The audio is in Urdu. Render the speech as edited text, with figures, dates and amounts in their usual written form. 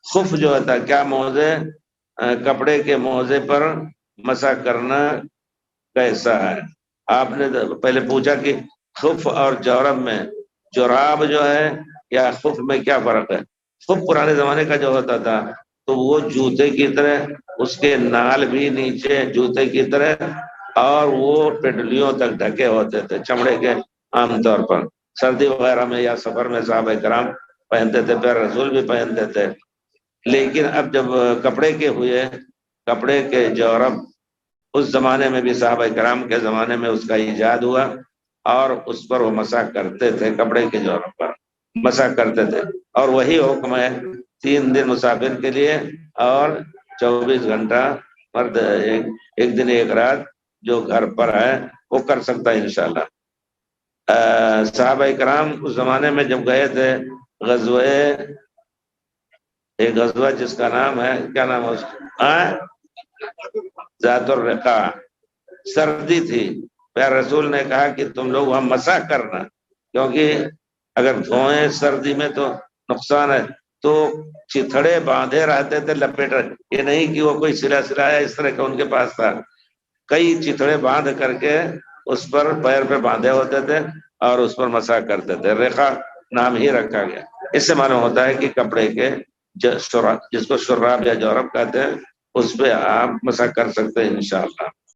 خف جو ہوتا کیا موزے کپڑے کے موزے پر مسح کرنا کیسا ہے؟ آپ نے پہلے پوچھا کہ خف اور جورب میں جراب جو ہے یا خف میں کیا فرق ہے؟ خف پرانے زمانے کا جو ہوتا تھا تو وہ جوتے کی طرح، اس کے نال بھی نیچے جوتے کی طرح، اور وہ پٹلیوں تک ڈھکے ہوتے تھے چمڑے کے، عام طور پر سردی وغیرہ میں یا سفر میں صحابہ کرام پہنتے تھے، پھر رسول بھی پہنتے تھے۔ لیکن اب جب کپڑے کے ہوئے، کپڑے کے جورب اس زمانے میں بھی صحابہ کرام کے زمانے میں اس کا ایجاد ہوا، اور اس پر وہ مسح کرتے تھے، کپڑے کے جورب پر مسح کرتے تھے، اور وہی حکم ہے 3 دن مسافر کے لیے، اور 24 گھنٹہ مرد ایک دن ایک رات جو گھر پر ہے وہ کر سکتا ہے انشاءاللہ۔ صحابہ کرام اس زمانے میں جب گئے تھے ایک غزوہ جس کا نام ہے، کیا نام ہے اس کا؟ ذات الرقاع، سردی تھی، پھر رسول نے کہا کہ تم لوگ وہاں مسح کرنا، کیونکہ اگر دھوئیں سردی میں تو نقصان ہے، تو چتھڑے باندھے رہتے تھے لپیٹ رہے، یہ نہیں کہ وہ کوئی سلا سلایا اس طرح کا ان کے پاس تھا، کئی چتھڑے باندھ کر کے اس پر پیر پہ باندھے ہوتے تھے اور اس پر مسح کرتے تھے، رقاع نام ہی رکھا گیا۔ اس سے معلوم ہوتا ہے کہ کپڑے کے جس کو شراب یا جورب کہتے ہیں اس پہ آپ مسح کر سکتے ہیں انشاءاللہ۔